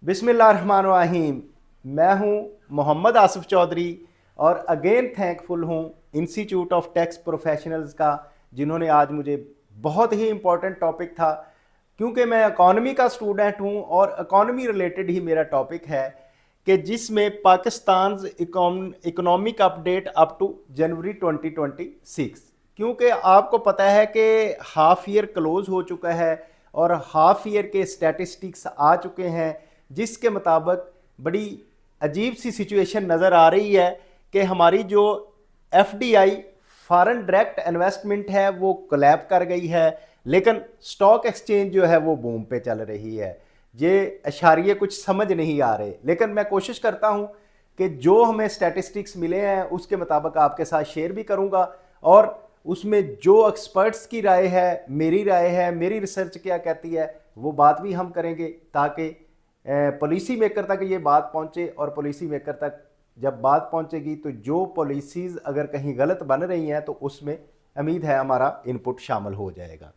बिस्मिल्लाहिर्रहमानिर्रहीम। मैं हूं मोहम्मद आसिफ चौधरी और अगेन थैंकफुल हूं इंस्टीट्यूट ऑफ टैक्स प्रोफेशनल्स का, जिन्होंने आज मुझे बहुत ही इम्पोर्टेंट टॉपिक था, क्योंकि मैं इकॉनमी का स्टूडेंट हूं और इकॉनमी रिलेटेड ही मेरा टॉपिक है कि जिसमें Pakistan economic update up to जनवरी 2026। क्योंकि आपको पता है कि हाफ ईयर क्लोज हो चुका है और हाफ ईयर के स्टैटिस्टिक्स आ चुके हैं, जिसके मुताबिक बड़ी अजीब सी सिचुएशन नज़र आ रही है कि हमारी जो एफडीआई फॉरेन डायरेक्ट इन्वेस्टमेंट है वो कोलैप कर गई है, लेकिन स्टॉक एक्सचेंज जो है वो बूम पे चल रही है। ये अशारिये कुछ समझ नहीं आ रहे, लेकिन मैं कोशिश करता हूं कि जो हमें स्टैटिस्टिक्स मिले हैं उसके मुताबिक आपके साथ शेयर भी करूंगा, और उसमें जो एक्सपर्ट्स की राय है, मेरी रिसर्च क्या कहती है, वो बात भी हम करेंगे, ताकि पॉलिसी मेकर तक ये बात पहुंचे। और पॉलिसी मेकर तक जब बात पहुंचेगी तो जो पॉलिसीज़ अगर कहीं गलत बन रही हैं तो उसमें उम्मीद है हमारा इनपुट शामिल हो जाएगा।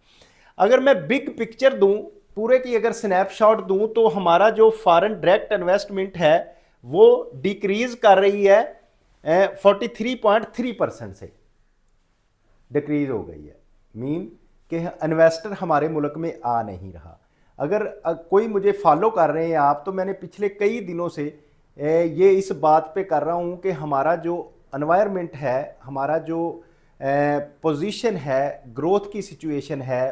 अगर मैं बिग पिक्चर दूं, पूरे की अगर स्नैपशॉट दूं, तो हमारा जो फॉरेन डायरेक्ट इन्वेस्टमेंट है वो डिक्रीज कर रही है 43.3% से डिक्रीज हो गई है। मीन कि इन्वेस्टर हमारे मुल्क में आ नहीं रहा। अगर कोई मुझे फॉलो कर रहे हैं आप, तो मैंने पिछले कई दिनों से ये इस बात पे कर रहा हूँ कि हमारा जो एनवायरनमेंट है, हमारा जो पोजीशन है, ग्रोथ की सिचुएशन है,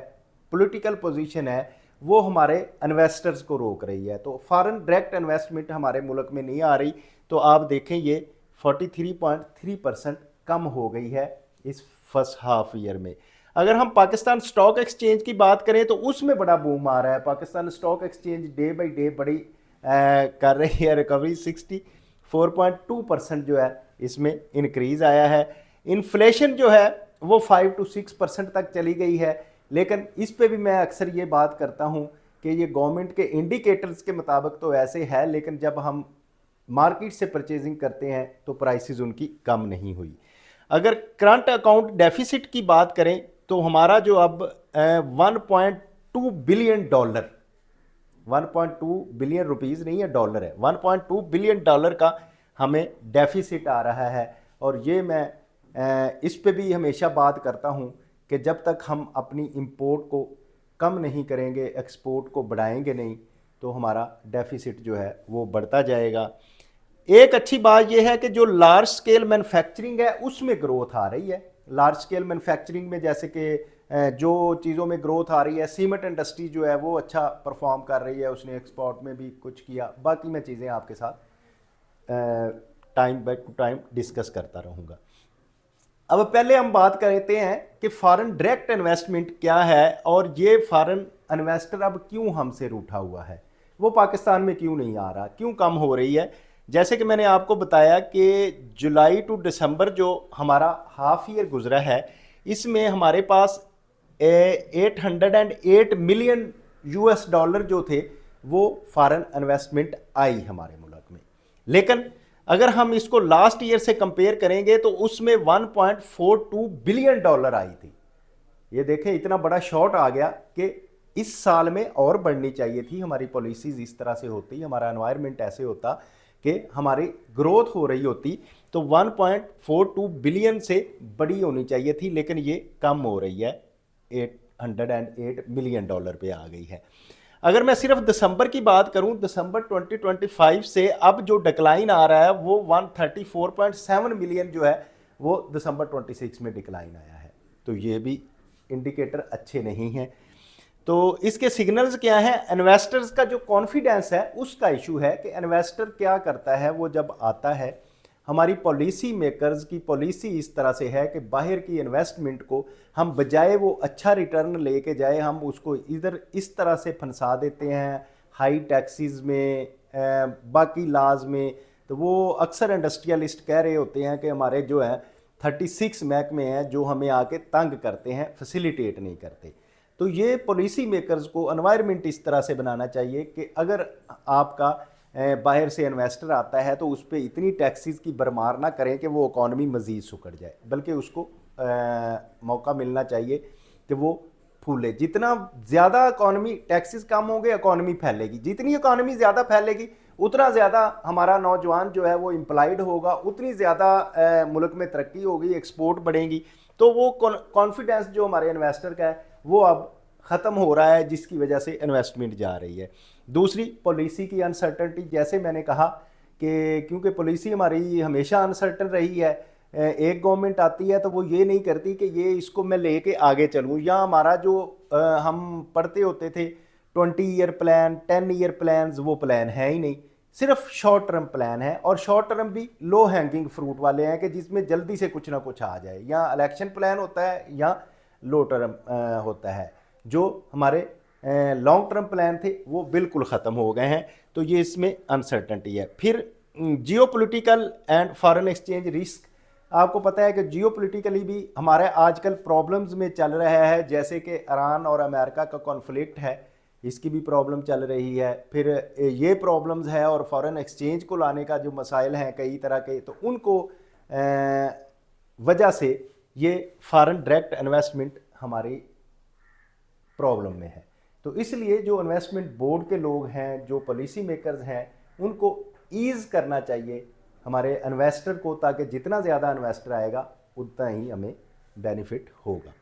पॉलिटिकल पोजीशन है, वो हमारे इन्वेस्टर्स को रोक रही है। तो फॉरेन डायरेक्ट इन्वेस्टमेंट हमारे मुल्क में नहीं आ रही। तो आप देखें ये 43.3% कम हो गई है इस फर्स्ट हाफ ईयर में। अगर हम पाकिस्तान स्टॉक एक्सचेंज की बात करें तो उसमें बड़ा बूम आ रहा है। Pakistan stock exchange day by day बड़ी कर रही है रिकवरी। 64.2% जो है इसमें इंक्रीज आया है। इन्फ्लेशन जो है वो 5 to 6% तक चली गई है, लेकिन इस पे भी मैं अक्सर ये बात करता हूँ कि ये गवर्नमेंट के इंडिकेटर्स के मुताबिक तो ऐसे है, लेकिन जब हम मार्केट से परचेजिंग करते हैं तो प्राइसेस उनकी कम नहीं हुई। अगर करंट अकाउंट डेफिसिट की बात करें तो हमारा जो अब 1.2 बिलियन डॉलर, 1.2 बिलियन रुपीज़ नहीं है, डॉलर है, 1.2 बिलियन डॉलर का हमें डेफिसिट आ रहा है। और ये मैं इस पे भी हमेशा बात करता हूँ कि जब तक हम अपनी इंपोर्ट को कम नहीं करेंगे, एक्सपोर्ट को बढ़ाएंगे नहीं, तो हमारा डेफिसिट जो है वो बढ़ता जाएगा। एक अच्छी बात यह है कि जो लार्ज स्केल मैन्युफैक्चरिंग है उसमें ग्रोथ आ रही है। लार्ज स्केल मैन्युफैक्चरिंग में जैसे कि जो चीज़ों में ग्रोथ आ रही है, सीमेंट इंडस्ट्री जो है वो अच्छा परफॉर्म कर रही है, उसने एक्सपोर्ट में भी कुछ किया। बाकी मैं चीज़ें आपके साथ time by two time discuss करता रहूँगा। अब पहले हम बात करते हैं कि फॉरेन डायरेक्ट इन्वेस्टमेंट क्या है और ये फॉरेन इन्वेस्टर अब क्यों हमसे रूठा हुआ है, वो पाकिस्तान में क्यों नहीं आ रहा, क्यों कम हो रही है। जैसे कि मैंने आपको बताया कि जुलाई टू दिसंबर जो हमारा हाफ ईयर गुजरा है, इसमें हमारे पास 808 मिलियन यूएस डॉलर जो थे वो फॉरेन इन्वेस्टमेंट आई हमारे मुल्क में। लेकिन अगर हम इसको लास्ट ईयर से कंपेयर करेंगे तो उसमें 1.42 बिलियन डॉलर आई थी। ये देखें, इतना बड़ा शॉर्ट आ गया कि इस साल में और बढ़नी चाहिए थी। हमारी पॉलिसीज इस तरह से होती, हमारा एनवायरनमेंट ऐसे होता कि हमारी ग्रोथ हो रही होती, तो 1.42 बिलियन से बड़ी होनी चाहिए थी, लेकिन ये कम हो रही है, 808 मिलियन डॉलर पे आ गई है। अगर मैं सिर्फ दिसंबर की बात करूं, दिसंबर 2025 से अब जो डिक्लाइन आ रहा है वो 134.7 मिलियन जो है वो दिसंबर 26 में डिक्लाइन आया है। तो ये भी इंडिकेटर अच्छे नहीं हैं। तो इसके सिग्नल्स क्या हैं? इन्वेस्टर्स का जो कॉन्फिडेंस है उसका इशू है कि इन्वेस्टर क्या करता है, वो जब आता है, हमारी पॉलिसी मेकर्स की पॉलिसी इस तरह से है कि बाहर की इन्वेस्टमेंट को हम बजाय वो अच्छा रिटर्न लेके जाए, हम उसको इधर इस तरह से फंसा देते हैं हाई टैक्सेस में, बाकी लाज में। तो वो अक्सर इंडस्ट्रियलिस्ट कह रहे होते हैं कि हमारे जो है 36 महकमे हैं जो हमें आके तंग करते हैं, फैसिलिटेट नहीं करते। तो ये पॉलिसी मेकर्स को एनवायरनमेंट इस तरह से बनाना चाहिए कि अगर आपका बाहर से इन्वेस्टर आता है तो उस पर इतनी टैक्सेस की भरमार ना करें कि वो इकॉनमी मज़ीद सुकड़ जाए, बल्कि उसको मौका मिलना चाहिए कि वो फूले। जितना ज़्यादा इकॉनमी, टैक्सेस कम होंगे, इकॉनमी फैलेगी। जितनी इकॉनमी ज़्यादा फैलेगी उतना ज़्यादा हमारा नौजवान जो है वो एम्प्लॉयड होगा, उतनी ज़्यादा मुल्क में तरक्की होगी, एक्सपोर्ट बढ़ेंगी। तो वो कॉन्फिडेंस जो हमारे इन्वेस्टर का है वो अब ख़त्म हो रहा है, जिसकी वजह से इन्वेस्टमेंट जा रही है। दूसरी, पॉलिसी की अनसर्टनटी, जैसे मैंने कहा कि क्योंकि पॉलिसी हमारी हमेशा अनसर्टन रही है। एक गवर्नमेंट आती है तो वो ये नहीं करती कि ये इसको मैं लेके आगे चलूँ, या हमारा जो हम पढ़ते होते थे 20 ईयर प्लान, 10 ईयर प्लान, वो प्लान है ही नहीं। सिर्फ शॉर्ट टर्म प्लान है, और शॉर्ट टर्म भी लो हैंगिंग फ्रूट वाले हैं कि जिसमें जल्दी से कुछ ना कुछ आ जाए। या इलेक्शन प्लान होता है या लो टर्म होता है। जो हमारे लॉन्ग टर्म प्लान थे वो बिल्कुल ख़त्म हो गए हैं। तो ये इसमें अनसर्टनटी है। फिर geopolitical and foreign exchange risk, आपको पता है कि जियोपॉलिटिकली भी हमारे आजकल प्रॉब्लम्स में चल रहा है, जैसे कि ईरान और अमेरिका का कॉन्फ्लिक्ट है, इसकी भी प्रॉब्लम चल रही है। फिर ये प्रॉब्लम्स है, और फॉरेन एक्सचेंज को लाने का जो मसाइल हैं कई तरह के, तो उनको वजह से ये फॉरेन डायरेक्ट इन्वेस्टमेंट हमारी प्रॉब्लम में है। तो इसलिए जो इन्वेस्टमेंट बोर्ड के लोग हैं, जो पॉलिसी मेकर्स हैं, उनको ईज़ करना चाहिए हमारे इन्वेस्टर को, ताकि जितना ज़्यादा इन्वेस्टर आएगा उतना ही हमें बेनिफिट होगा।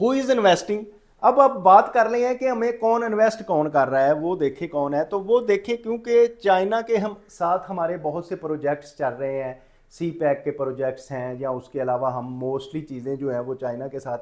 हु इज़ इन्वेस्टिंग, अब बात कर रहे हैं कि हमें कौन इन्वेस्ट कौन कर रहा है, वो देखे कौन है। तो वो देखे, क्योंकि चाइना के हम साथ हमारे बहुत से प्रोजेक्ट्स चल रहे हैं, सी पैक के प्रोजेक्ट्स हैं, या उसके अलावा हम मोस्टली चीज़ें जो हैं वो चाइना के साथ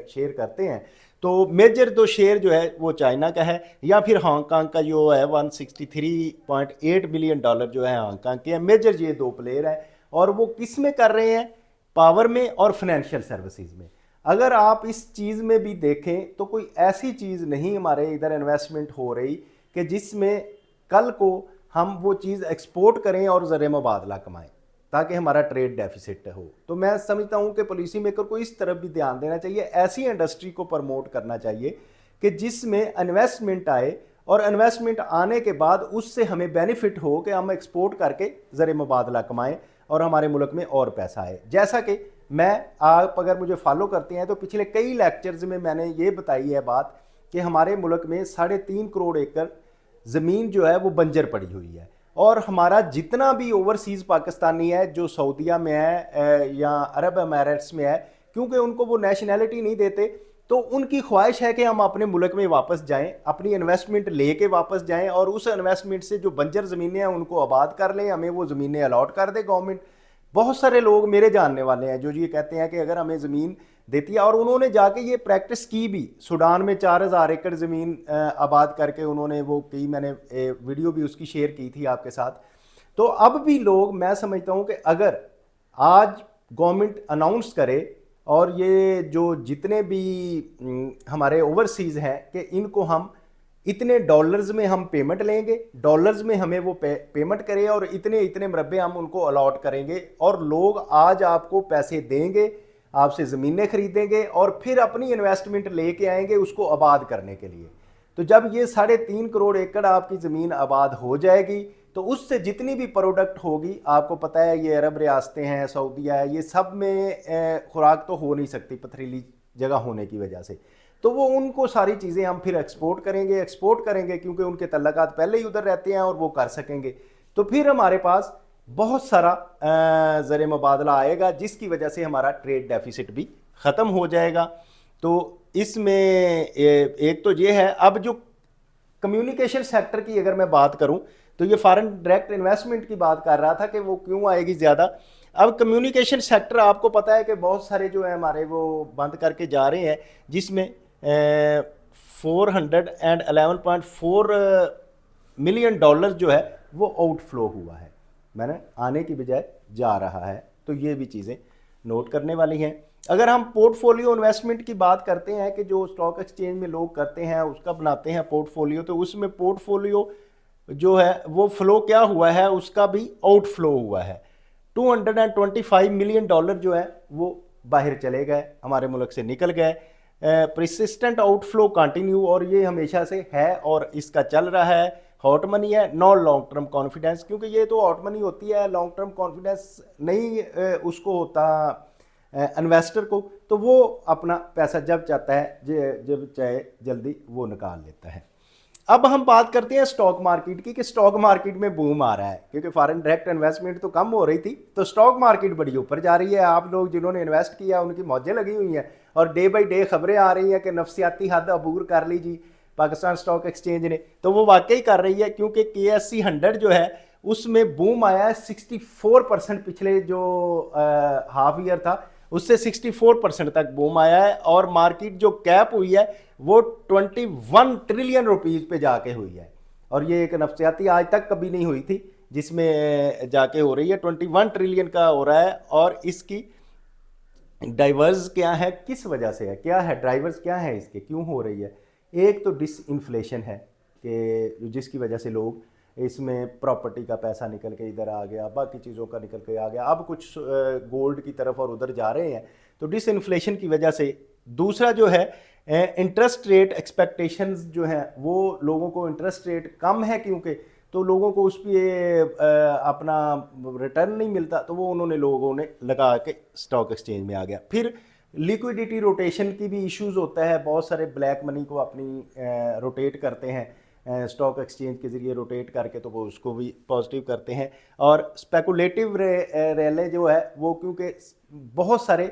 शेयर करते हैं। तो मेजर दो शेयर जो है वो चाइना का है, या फिर हांगकांग का जो है $163.8 बिलियन जो है हांगकांग के हैं। मेजर ये दो प्लेयर हैं, और वो किस में कर रहे हैं, पावर में और फाइनेंशियल सर्विसेज में। अगर आप इस चीज़ में भी देखें तो कोई ऐसी चीज़ नहीं हमारे इधर इन्वेस्टमेंट हो रही कि जिसमें कल को हम वो चीज़ एक्सपोर्ट करें और ज़र मुबादला कमाएं, ताकि हमारा ट्रेड डेफिसिट हो। तो मैं समझता हूं कि पॉलिसी मेकर को इस तरफ भी ध्यान देना चाहिए, ऐसी इंडस्ट्री को प्रमोट करना चाहिए कि जिसमें इन्वेस्टमेंट आए, और इन्वेस्टमेंट आने के बाद उससे हमें बेनिफिट हो कि हम एक्सपोर्ट करके ज़र मुबादला कमाएं और हमारे मुल्क में और पैसा आए। जैसा कि आप अगर मुझे फॉलो करते हैं तो पिछले कई लेक्चर्स में मैंने ये बताई है बात कि हमारे मुल्क में 3.5 करोड़ एकड़ ज़मीन जो है वो बंजर पड़ी हुई है, और हमारा जितना भी ओवरसीज़ पाकिस्तानी है जो सऊदीया में है या अरब अमीरात्स में है, क्योंकि उनको वो नेशनैलिटी नहीं देते, तो उनकी ख्वाहिश है कि हम अपने मुल्क में वापस जाएं, अपनी इन्वेस्टमेंट लेके वापस जाएं, और उस इन्वेस्टमेंट से जो बंजर ज़मीनें हैं उनको आबाद कर लें, हमें वो ज़मीनें अलॉट कर दे गवर्नमेंट। बहुत सारे लोग मेरे जानने वाले हैं जो ये कहते हैं कि अगर हमें ज़मीन देती है, और उन्होंने जाके ये प्रैक्टिस की भी। सूडान में 4000 एकड़ ज़मीन आबाद करके उन्होंने वो की, मैंने वीडियो भी उसकी शेयर की थी आपके साथ। तो अब भी लोग, मैं समझता हूँ कि अगर आज गवर्नमेंट अनाउंस करे, और ये जो जितने भी हमारे ओवरसीज़ हैं कि इनको हम इतने डॉलर्स में हम पेमेंट लेंगे, डॉलर्स में हमें वो पेमेंट करें, और इतने इतने मरबे हम उनको अलॉट करेंगे, और लोग आज आपको पैसे देंगे, आपसे ज़मीनें खरीदेंगे, और फिर अपनी इन्वेस्टमेंट लेके आएंगे उसको आबाद करने के लिए। तो जब ये 3.5 करोड़ एकड़ आपकी ज़मीन आबाद हो जाएगी, तो उससे जितनी भी प्रोडक्ट होगी, आपको पता है ये अरब रियासतें हैं, सऊदीया है, ये सब में खुराक तो हो नहीं सकती पथरीली जगह होने की वजह से। तो वो उनको सारी चीज़ें हम फिर एक्सपोर्ट करेंगे क्योंकि उनके तल्लकात पहले ही उधर रहते हैं और वो कर सकेंगे। तो फिर हमारे पास बहुत सारा ज़र मुबादला आएगा, जिसकी वजह से हमारा ट्रेड डेफिसिट भी ख़त्म हो जाएगा। तो इसमें एक तो ये है। अब जो कम्युनिकेशन सेक्टर की अगर मैं बात करूं, तो ये फॉरेन डायरेक्ट इन्वेस्टमेंट की बात कर रहा था कि वो क्यों आएगी ज़्यादा। अब कम्युनिकेशन सेक्टर आपको पता है कि बहुत सारे जो है हमारे वो बंद करके जा रहे हैं, जिसमें 411.4 मिलियन डॉलर जो है वो आउटफ्लो हुआ है, मैंने आने की बजाय जा रहा है। तो ये भी चीज़ें नोट करने वाली हैं। अगर हम पोर्टफोलियो इन्वेस्टमेंट की बात करते हैं कि जो स्टॉक एक्सचेंज में लोग करते हैं उसका बनाते हैं पोर्टफोलियो, तो उसमें पोर्टफोलियो जो है वो फ्लो क्या हुआ है, उसका भी आउटफ्लो हुआ है। 225 मिलियन डॉलर जो है वो बाहर चले गए, हमारे मुल्क से निकल गए। परसिस्टेंट आउटफ्लो कंटिन्यू, और ये हमेशा से है और इसका चल रहा है। हॉट मनी है, नॉन लॉन्ग टर्म कॉन्फिडेंस, क्योंकि ये तो हॉट मनी होती है, लॉन्ग टर्म कॉन्फिडेंस नहीं उसको होता इन्वेस्टर को, तो वो अपना पैसा जब चाहता है जब चाहे जल्दी वो निकाल लेता है। अब हम बात करते हैं स्टॉक मार्केट की कि स्टॉक मार्केट में बूम आ रहा है, क्योंकि फॉरेन डायरेक्ट इन्वेस्टमेंट तो कम हो रही थी, तो स्टॉक मार्केट बड़ी ऊपर जा रही है। आप लोग जिन्होंने इन्वेस्ट किया उनकी मौजें लगी हुई हैं, और डे बाई डे खबरें आ रही हैं कि नफसियाती हद अबूर कर ली जी पाकिस्तान स्टॉक एक्सचेंज ने, तो वो वाकई कर रही है, क्योंकि KSE 100 जो है उसमें बूम आया है 64%। पिछले जो हाफ ईयर था उससे 64% तक बूम आया है, और मार्केट जो कैप हुई है वो 21 ट्रिलियन रुपीस पे जाके हुई है, और ये एक नफसियाती आज तक कभी नहीं हुई थी जिसमें जाके हो रही है, 21 ट्रिलियन का हो रहा है। और इसकी डाइवर्स क्या है, किस वजह से है, क्या है ड्राइवर्स, क्या है इसके, क्यों हो रही है? एक तो डिसइन्फ्लेशन है कि जिसकी वजह से लोग इसमें प्रॉपर्टी का पैसा निकल के इधर आ गया, बाकी चीज़ों का निकल के आ गया, अब कुछ गोल्ड की तरफ और उधर जा रहे हैं, तो डिसइन्फ्लेशन की वजह से। दूसरा जो है इंटरेस्ट रेट एक्सपेक्टेशंस जो हैं, वो लोगों को इंटरेस्ट रेट कम है क्योंकि, तो लोगों को उस पर अपना रिटर्न नहीं मिलता, तो वो उन्होंने लोगों ने लगा के स्टॉक एक्सचेंज में आ गया। फिर लिक्विडिटी रोटेशन की भी इश्यूज होता है, बहुत सारे ब्लैक मनी को अपनी रोटेट करते हैं स्टॉक एक्सचेंज के ज़रिए, रोटेट करके तो वो उसको भी पॉजिटिव करते हैं। और स्पेकुलेटिव रैले जो है वो, क्योंकि बहुत सारे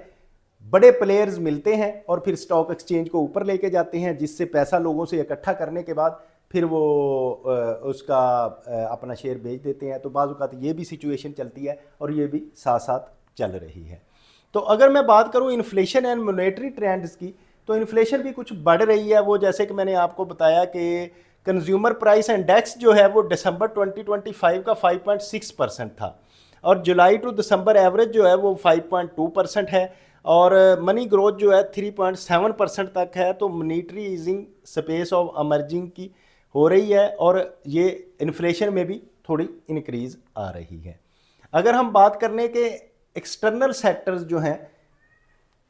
बड़े प्लेयर्स मिलते हैं और फिर स्टॉक एक्सचेंज को ऊपर लेके जाते हैं, जिससे पैसा लोगों से इकट्ठा करने के बाद फिर वो उसका अपना शेयर बेच देते हैं, तो बाज़ औक़ात ये भी सिचुएशन चलती है और ये भी साथ साथ चल रही है। तो अगर मैं बात करूं इन्फ्लेशन एंड मॉनेटरी ट्रेंड्स की, तो इन्फ्लेशन भी कुछ बढ़ रही है। वो जैसे कि मैंने आपको बताया कि कंज्यूमर प्राइस इंडेक्स जो है वो दिसंबर 2025 का 5.6% था, और जुलाई टू दिसंबर एवरेज जो है वो 5.2% है, और मनी ग्रोथ जो है 3.7% तक है। तो monetary easing space of emerging की हो रही है, और ये इन्फ्लेशन में भी थोड़ी इंक्रीज आ रही है। अगर हम बात करने के एक्सटर्नल सेक्टर्स जो हैं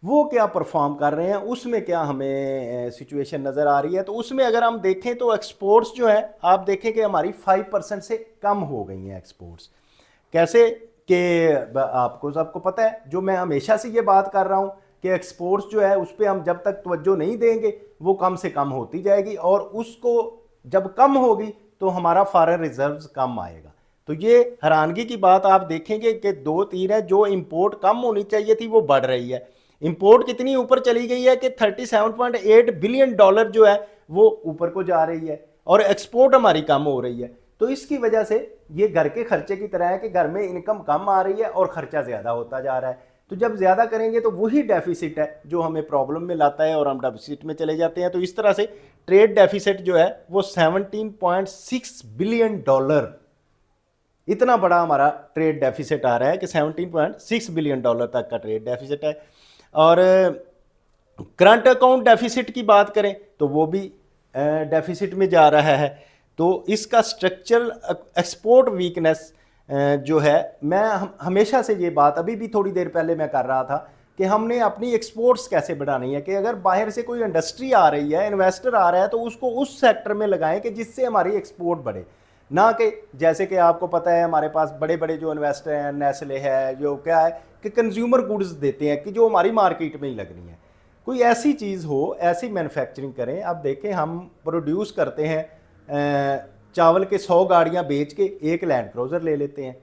वो क्या परफॉर्म कर रहे हैं, उसमें क्या हमें सिचुएशन नज़र आ रही है, तो उसमें अगर हम देखें तो एक्सपोर्ट्स जो है, आप देखें कि हमारी 5% से कम हो गई हैं एक्सपोर्ट्स। कैसे कि आपको सबको पता है, जो मैं हमेशा से ये बात कर रहा हूँ कि एक्सपोर्ट्स जो है उस पर हम जब तक तवज्जो नहीं देंगे वो कम से कम होती जाएगी, और उसको जब कम होगी तो हमारा फॉरेन रिजर्व्स कम आएगा। तो ये हैरानगी की बात आप देखेंगे कि 2-3 है, जो इंपोर्ट कम होनी चाहिए थी वो बढ़ रही है। इंपोर्ट कितनी ऊपर चली गई है कि $37.8 बिलियन जो है वो ऊपर को जा रही है, और एक्सपोर्ट हमारी कम हो रही है। तो इसकी वजह से ये घर के खर्चे की तरह है कि घर में इनकम कम आ रही है और खर्चा ज़्यादा होता जा रहा है। तो जब ज़्यादा करेंगे तो वही डेफिसिट है जो हमें प्रॉब्लम में लाता है, और हम डेफिसिट में चले जाते हैं। तो इस तरह से ट्रेड डेफिसिट जो है वो $17.6 बिलियन, इतना बड़ा हमारा ट्रेड डेफिसिट आ रहा है कि $17.6 बिलियन तक का ट्रेड डेफिसिट है। और करंट अकाउंट डेफिसिट की बात करें तो वो भी डेफिसिट में जा रहा है। तो इसका स्ट्रक्चरल एक्सपोर्ट वीकनेस जो है, मैं हमेशा से ये बात अभी भी थोड़ी देर पहले मैं कर रहा था कि हमने अपनी एक्सपोर्ट्स कैसे बढ़ानी है, कि अगर बाहर से कोई इंडस्ट्री आ रही है, इन्वेस्टर आ रहा है, तो उसको उस सेक्टर में लगाएं कि जिससे हमारी एक्सपोर्ट बढ़े, ना कि जैसे कि आपको पता है हमारे पास बड़े बड़े जो इन्वेस्टर हैं, नेस्ले है, जो क्या है कि कंज्यूमर गुड्स देते हैं कि जो हमारी मार्केट में ही लगनी है। कोई ऐसी चीज़ हो, ऐसी मैन्युफैक्चरिंग करें। अब देखें, हम प्रोड्यूस करते हैं चावल के 100 गाड़ियाँ बेच के एक लैंड क्रूज़र ले लेते हैं,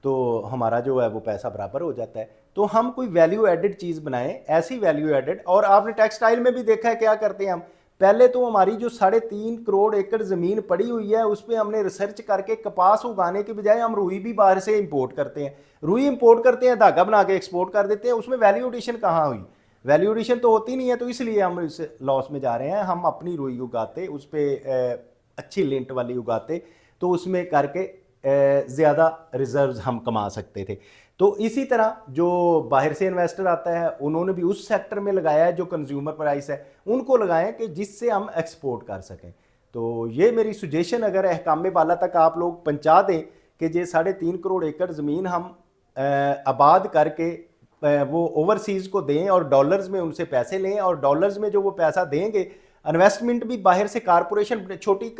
तो हमारा जो है वो पैसा बराबर हो जाता है। तो हम कोई वैल्यू एडेड चीज़ बनाएं, ऐसी वैल्यू एडेड। और आपने टेक्सटाइल में भी देखा है क्या करते हैं हम, पहले तो हमारी जो 3.5 करोड़ एकड़ ज़मीन पड़ी हुई है उस पर हमने रिसर्च करके कपास उगाने के बजाय हम रुई भी बाहर से इंपोर्ट करते हैं, रुई इंपोर्ट करते हैं, धागा बना के एक्सपोर्ट कर देते हैं। उसमें वैल्यू एडिशन कहाँ हुई? वैल्यू एडिशन तो होती नहीं है, तो इसलिए हम इस लॉस में जा रहे हैं। हम अपनी रुई उगाते, उस पर अच्छी लिंट वाली उगाते, तो उसमें करके ज़्यादा रिजर्व्स हम कमा सकते थे। तो इसी तरह जो बाहर से इन्वेस्टर आता है उन्होंने भी उस सेक्टर में लगाया है जो कंज्यूमर प्राइस है, उनको लगाएं कि जिससे हम एक्सपोर्ट कर सकें। तो ये मेरी सुजेशन अगर अहकाम बाला तक आप लोग पहुँचा दें कि ये 3.5 करोड़ एकड़ ज़मीन हम आबाद करके वो ओवरसीज़ को दें और डॉलर्स में उनसे पैसे लें, और डॉलर्स में जो वो पैसा देंगे इन्वेस्टमेंट भी बाहर से कारपोरेशन, छोटी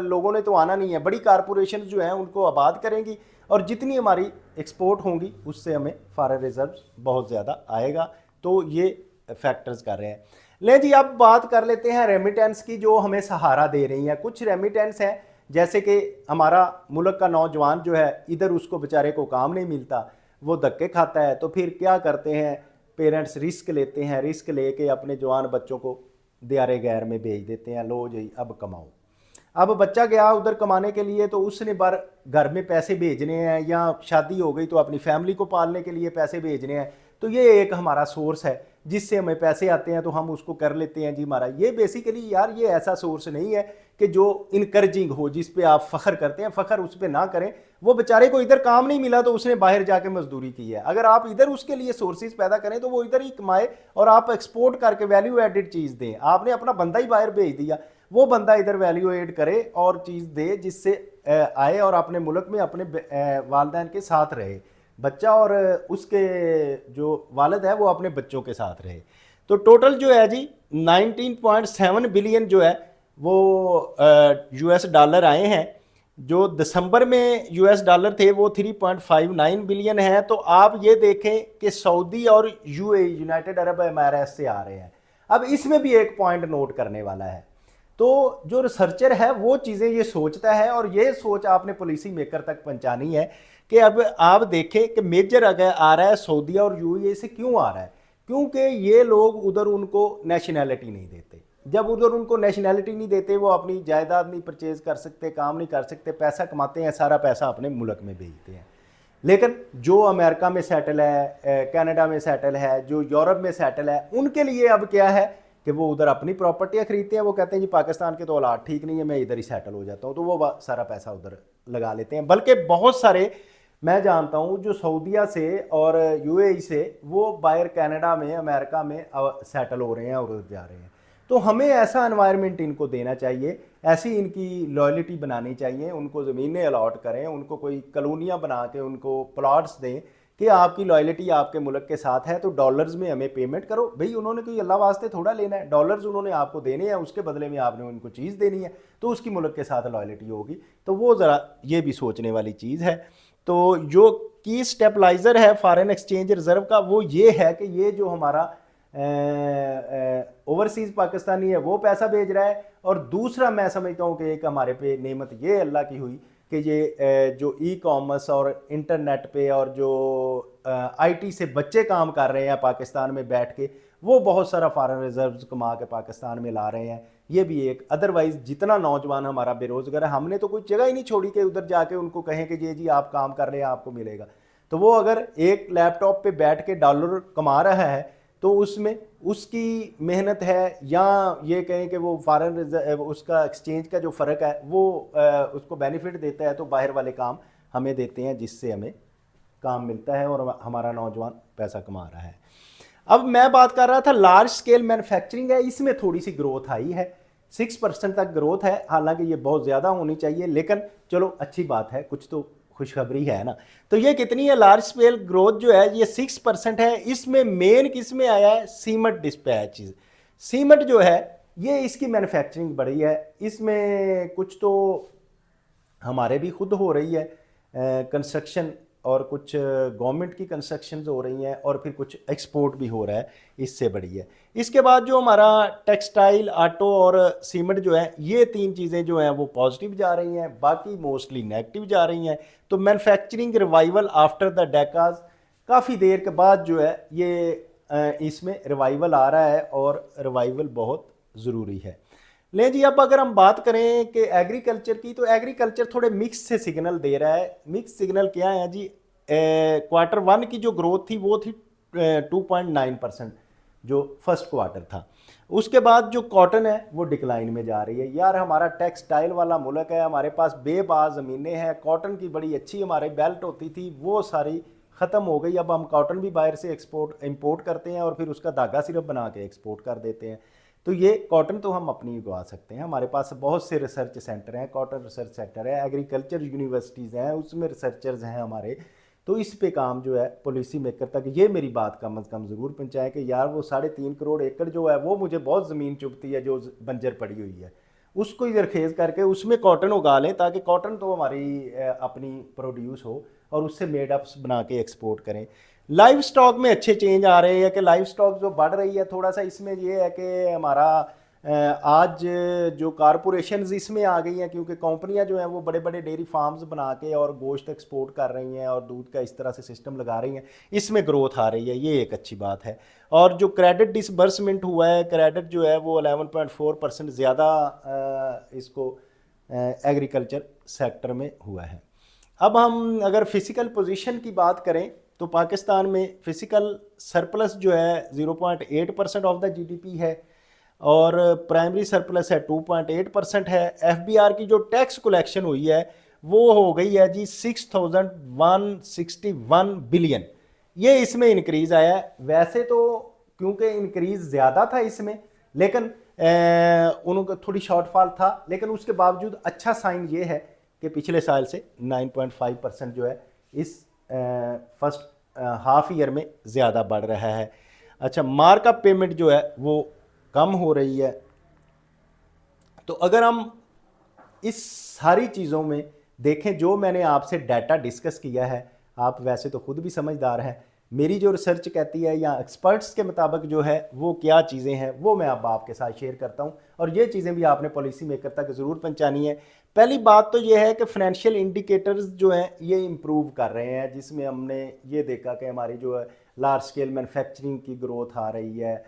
लोगों ने तो आना नहीं है, बड़ी कारपोरेशन जो हैं उनको आबाद करेंगी और जितनी हमारी एक्सपोर्ट होंगी उससे हमें फॉरेन रिजर्व बहुत ज़्यादा आएगा। तो ये फैक्टर्स कर रहे हैं। ले जी, अब बात कर लेते हैं रेमिटेंस की, जो हमें सहारा दे रही हैं। कुछ रेमिटेंस हैं, जैसे कि हमारा मुल्क का नौजवान जो है, इधर उसको बेचारे को काम नहीं मिलता, वो धक्के खाता है, तो फिर क्या करते हैं पेरेंट्स, रिस्क लेते हैं, रिस्क लेके अपने जवान बच्चों को दियारे गैर में भेज देते हैं, लो जी अब कमाओ। अब बच्चा गया उधर कमाने के लिए, तो उसने बार घर में पैसे भेजने हैं, या शादी हो गई तो अपनी फैमिली को पालने के लिए पैसे भेजने हैं, तो ये एक हमारा सोर्स है जिससे हमें पैसे आते हैं, तो हम उसको कर लेते हैं जी हमारा। ये बेसिकली यार ये ऐसा सोर्स नहीं है कि जो इनकरेजिंग हो, जिस पे आप फ़ख्र करते हैं, फ़ख्र उस पर ना करें। वो बेचारे को इधर काम नहीं मिला तो उसने बाहर जाके मजदूरी की है, अगर आप इधर उसके लिए सोर्सेज पैदा करें तो वो इधर ही कमाए और आप एक्सपोर्ट करके वैल्यू एडिड चीज़ दें। आपने अपना बंदा ही बाहर भेज दिया, वो बंदा इधर वैल्यू एड करे और चीज़ दे जिससे आए और अपने मुल्क में अपने वालदैन के साथ रहे बच्चा, और उसके जो वालिद है वो अपने बच्चों के साथ रहे। तो टोटल जो है जी 19.7 बिलियन जो है वो यूएस डॉलर आए हैं। जो दिसंबर में यूएस डॉलर थे वो 3.59 बिलियन है। तो आप ये देखें कि सऊदी और यूएई, यूनाइटेड अरब एमिरेट्स से आ रहे हैं। अब इसमें भी एक पॉइंट नोट करने वाला है, तो जो रिसर्चर है वो चीज़ें ये सोचता है, और ये सोच आपने पॉलिसी मेकर तक पहुंचानी है कि अब आप देखें कि मेजर अगर आ रहा है सऊदी और यूएई से, क्यों आ रहा है? क्योंकि ये लोग उधर उनको नेशनैलिटी नहीं देते। जब उधर उनको नेशनैलिटी नहीं देते, वो अपनी जायदाद नहीं परचेज कर सकते, काम नहीं कर सकते, पैसा कमाते हैं, सारा पैसा अपने मुल्क में भेजते हैं। लेकिन जो अमेरिका में सेटल है, कनाडा में सेटल है, जो यूरोप में सेटल है, उनके लिए अब क्या है कि वो उधर अपनी प्रॉपर्टियाँ खरीदते हैं। वो कहते हैं जी पाकिस्तान के तो हालात ठीक नहीं है, मैं इधर ही सेटल हो जाता हूँ, तो वो सारा पैसा उधर लगा लेते हैं। बल्कि बहुत सारे मैं जानता हूँ जो सऊदीया से और यूएई से वो बाहर कनाडा में, अमेरिका में सेटल हो रहे हैं और उधर जा रहे हैं। तो हमें ऐसा एनवायरनमेंट इनको देना चाहिए, ऐसी इनकी लॉयल्टी बनानी चाहिए, उनको ज़मीनें अलॉट करें, उनको कोई कॉलोनियाँ बना के उनको प्लॉट्स दें कि आपकी लॉयल्टी आपके मुल्क के साथ है तो डॉलर्स में हमें पेमेंट करो। भाई उन्होंने कोई अल्लाह वास्ते थोड़ा लेना है, डॉलर्स उन्होंने आपको देने हैं, उसके बदले में आपने उनको चीज़ देनी है, तो उसकी मुल्क के साथ लॉयल्टी होगी। तो वो ज़रा ये भी सोचने वाली चीज़ है। तो जो की स्टेबलाइज़र है फॉरेन एक्सचेंज रिजर्व का, वो ये है कि ये जो हमारा ओवरसीज़ पाकिस्तानी है वो पैसा भेज रहा है, और दूसरा मैं समझता हूँ कि एक हमारे पे नेमत ये अल्लाह की हुई कि ये जो ई कॉमर्स और इंटरनेट पे और जो आईटी से बच्चे काम कर रहे हैं पाकिस्तान में बैठ के, वो बहुत सारा फॉरेन रिजर्व्स कमा के पाकिस्तान में ला रहे हैं। ये भी एक, अदरवाइज़ जितना नौजवान हमारा बेरोज़गार है, हमने तो कोई जगह ही नहीं छोड़ी कि उधर जाके उनको कहें कि ये जी आप काम कर रहे हैं आपको मिलेगा। तो वो अगर एक लैपटॉप पे बैठ के डॉलर कमा रहा है तो उसमें उसकी मेहनत है, या ये कहें कि वो फॉरेन उसका एक्सचेंज का जो फ़र्क है वो उसको बेनिफिट देता है, तो बाहर वाले काम हमें देते हैं जिससे हमें काम मिलता है और हमारा नौजवान पैसा कमा रहा है। अब मैं बात कर रहा था लार्ज स्केल मैन्युफैक्चरिंग है, इसमें थोड़ी सी ग्रोथ आई है, 6% तक ग्रोथ है। हालांकि ये बहुत ज़्यादा होनी चाहिए, लेकिन चलो अच्छी बात है, कुछ तो खुशखबरी है ना। तो ये कितनी है लार्ज स्केल ग्रोथ जो है, ये 6% है। इसमें मेन किस में आया है? Cement dispatch. सीमेंट जो है ये इसकी मैन्युफैक्चरिंग बढ़ी है, इसमें कुछ तो हमारे भी खुद हो रही है कंस्ट्रक्शन, और कुछ गवर्नमेंट की कंस्ट्रक्शन हो रही हैं, और फिर कुछ एक्सपोर्ट भी हो रहा है, इससे बड़ी है। इसके बाद जो हमारा टेक्सटाइल, ऑटो और सीमेंट जो है, ये तीन चीज़ें जो हैं वो पॉजिटिव जा रही हैं, बाकी मोस्टली नेगेटिव जा रही हैं। तो मैन्युफैक्चरिंग रिवाइवल आफ्टर द डेकाज, काफ़ी देर के बाद जो है ये इसमें रिवाइवल आ रहा है, और रिवाइवल बहुत ज़रूरी है। ले जी, अब अगर हम बात करें कि एग्रीकल्चर की, तो एग्रीकल्चर थोड़े मिक्स से सिग्नल दे रहा है। मिक्स सिग्नल क्या है जी? Q1 की जो ग्रोथ थी वो थी 2.9%, जो फर्स्ट क्वार्टर था। उसके बाद जो कॉटन है वो डिक्लाइन में जा रही है। यार हमारा टेक्सटाइल वाला मुल्क है, हमारे पास बेबाज ज़मीनें हैं, कॉटन की बड़ी अच्छी हमारी बेल्ट होती थी, वो सारी ख़त्म हो गई। अब हम कॉटन भी बाहर से इंपोर्ट करते हैं और फिर उसका धागा सिर्फ बना के एक्सपोर्ट कर देते हैं। तो ये कॉटन तो हम अपनी उगा सकते हैं, हमारे पास बहुत से रिसर्च सेंटर हैं, कॉटन रिसर्च सेंटर है, एग्रीकल्चर यूनिवर्सिटीज़ हैं, उसमें रिसर्चर्स हैं हमारे। तो इस पे काम जो है पॉलिसी मेकर तक ये मेरी बात कम से कम ज़रूर पहुँचाएं कि यार वो 3.5 करोड़ एकड़ जो है वो मुझे बहुत ज़मीन चुभती है जो बंजर पड़ी हुई है, उसको इधर खेज करके उसमें कॉटन उगा लें, ताकि कॉटन तो हमारी अपनी प्रोड्यूस हो और उससे मेडअप्स बना के एक्सपोर्ट करें। लाइव स्टॉक में अच्छे चेंज आ रहे हैं कि लाइव स्टॉक जो बढ़ रही है, थोड़ा सा इसमें ये है कि हमारा आज जो कॉरपोरेशंस इसमें आ गई हैं, क्योंकि कंपनियां जो हैं वो बड़े बड़े डेयरी फार्म्स बना के और गोश्त एक्सपोर्ट कर रही हैं और दूध का इस तरह से सिस्टम लगा रही हैं, इसमें ग्रोथ आ रही है, ये एक अच्छी बात है। और जो क्रेडिट डिसबर्समेंट हुआ है, क्रेडिट जो है वो 11.4% ज़्यादा इसको एग्रीकल्चर सेक्टर में हुआ है। अब हम अगर फिजिकल पोजीशन की बात करें तो पाकिस्तान में फिजिकल सरप्लस जो है 0.8% ऑफ द जीडीपी है और प्राइमरी सरप्लस है 2.8% है। एफबीआर की जो टैक्स कलेक्शन हुई है वो हो गई है जी 6161 बिलियन, ये इसमें इंक्रीज़ आया है। वैसे तो क्योंकि इंक्रीज़ ज़्यादा था इसमें, लेकिन उनको थोड़ी शॉर्टफॉल था, लेकिन उसके बावजूद अच्छा साइन ये है कि पिछले साल से 9.5% जो है इस फर्स्ट हाफ ईयर में ज़्यादा बढ़ रहा है। अच्छा, मार्कअप पेमेंट जो है वो कम हो रही है। तो अगर हम इस सारी चीज़ों में देखें जो मैंने आपसे डाटा डिस्कस किया है, आप वैसे तो खुद भी समझदार हैं, मेरी जो रिसर्च कहती है या एक्सपर्ट्स के मुताबिक जो है वो क्या चीज़ें हैं वो मैं अब आपके साथ शेयर करता हूं, और ये चीज़ें भी आपने पॉलिसी मेकर तक ज़रूर पहुंचानी है। पहली बात तो ये है कि फाइनेंशियल इंडिकेटर्स जो हैं ये इम्प्रूव कर रहे हैं, जिसमें हमने ये देखा कि हमारी जो है लार्ज स्केल मैन्युफैक्चरिंग की ग्रोथ आ रही है,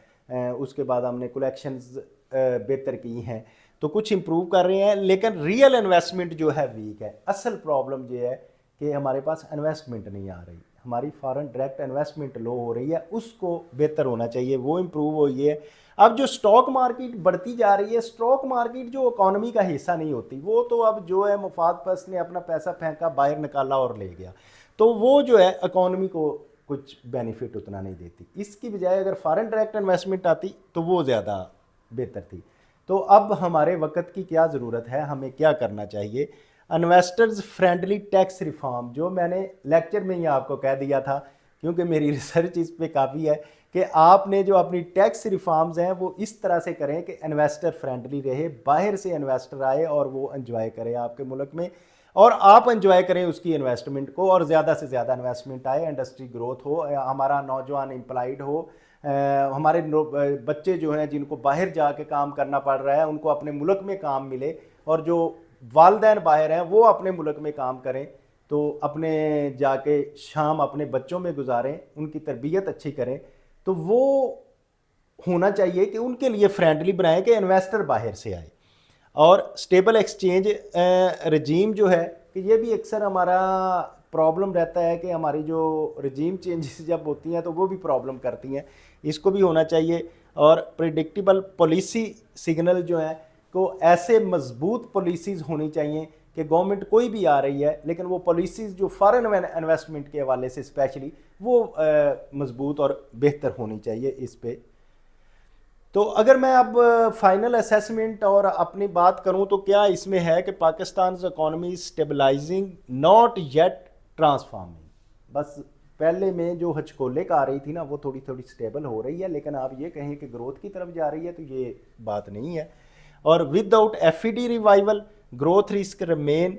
उसके बाद हमने कलेक्शंस बेहतर की हैं, तो कुछ इम्प्रूव कर रहे हैं। लेकिन रियल इन्वेस्टमेंट जो है वीक है। असल प्रॉब्लम ये है कि हमारे पास इन्वेस्टमेंट नहीं आ रही, हमारी फॉरेन डायरेक्ट इन्वेस्टमेंट लो हो रही है, उसको बेहतर होना चाहिए, वो इम्प्रूव हो ये है। अब जो स्टॉक मार्केट बढ़ती जा रही है, स्टॉक मार्केट जो इकोनॉमी का हिस्सा नहीं होती, वो तो अब जो है मुफाद पर्स ने अपना पैसा फेंका, बाहर निकाला और ले गया, तो वो जो है इकोनॉमी को कुछ बेनिफिट उतना नहीं देती। इसकी बजाय अगर फॉरेन डायरेक्ट इन्वेस्टमेंट आती तो वो ज़्यादा बेहतर थी। तो अब हमारे वक्त की क्या ज़रूरत है, हमें क्या करना चाहिए? इन्वेस्टर्स फ्रेंडली टैक्स रिफॉर्म, जो मैंने लेक्चर में ही आपको कह दिया था, क्योंकि मेरी रिसर्च इस पे काफ़ी है कि आपने जो अपनी टैक्स रिफॉर्म्स हैं वो इस तरह से करें कि इन्वेस्टर फ्रेंडली रहे, बाहर से इन्वेस्टर आए और वो एंजॉय करे आपके मुल्क में, और आप एंजॉय करें उसकी इन्वेस्टमेंट को, और ज़्यादा से ज़्यादा इन्वेस्टमेंट आए, इंडस्ट्री ग्रोथ हो, हमारा नौजवान एम्प्लॉयड हो, हमारे बच्चे जो हैं जिनको बाहर जाके काम करना पड़ रहा है उनको अपने मुल्क में काम मिले, और जो वालदैन बाहर हैं वो अपने मुल्क में काम करें, तो अपने जाके शाम अपने बच्चों में गुजारें, उनकी तरबियत अच्छी करें। तो वो होना चाहिए कि उनके लिए फ्रेंडली बनाएं कि इन्वेस्टर बाहर से आए। और स्टेबल एक्सचेंज रजीम जो है कि ये भी अक्सर हमारा प्रॉब्लम रहता है कि हमारी जो रजीम चेंजेस जब होती हैं तो वो भी प्रॉब्लम करती हैं, इसको भी होना चाहिए। और प्रिडिक्टेबल पॉलिसी सिग्नल जो है को ऐसे मजबूत पॉलिसीज़ होनी चाहिए कि गवर्नमेंट कोई भी आ रही है, लेकिन वो पॉलिसीज़ जो फॉरेन इन्वेस्टमेंट के हवाले से स्पेशली वो मजबूत और बेहतर होनी चाहिए इस पे। तो अगर मैं अब फाइनल असेसमेंट और अपनी बात करूं तो क्या इसमें है कि Pakistan economy stabilising not yet transforming. बस पहले में जो हचकोले आ रही थी ना वो थोड़ी थोड़ी स्टेबल हो रही है, लेकिन आप ये कहें कि ग्रोथ की तरफ जा रही है तो ये बात नहीं है। और without FED revival growth risk remain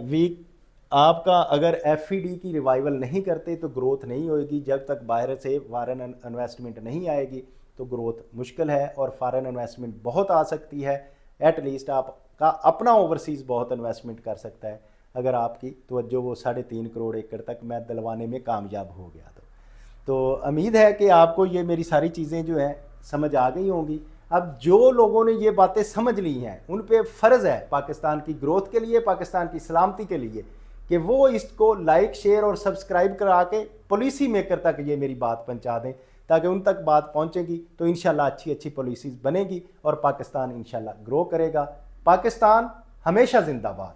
weak. आपका अगर एफईडी की रिवाइवल नहीं करते तो ग्रोथ नहीं होगी, जब तक बाहर से फॉरेन इन्वेस्टमेंट नहीं आएगी तो ग्रोथ मुश्किल है। और फॉरेन इन्वेस्टमेंट बहुत आ सकती है, एटलीस्ट आपका अपना ओवरसीज़ बहुत इन्वेस्टमेंट कर सकता है अगर आपकी तवज्जो वो 3.5 करोड़ एकड़ तक मैं दिलवाने में कामयाब हो गया। तो उम्मीद है कि आपको ये मेरी सारी चीज़ें जो हैं समझ आ गई होंगी। अब जो लोगों ने ये बातें समझ ली हैं उन पे फ़र्ज़ है पाकिस्तान की ग्रोथ के लिए, पाकिस्तान की सलामती के लिए, कि वो इसको लाइक शेयर और सब्सक्राइब करा के पॉलिसी मेकर तक ये मेरी बात पहुंचा दें, ताकि उन तक बात पहुंचेगी तो इंशाल्लाह अच्छी अच्छी पॉलिसीज़ बनेगी और पाकिस्तान इंशाल्लाह ग्रो करेगा। पाकिस्तान हमेशा जिंदाबाद।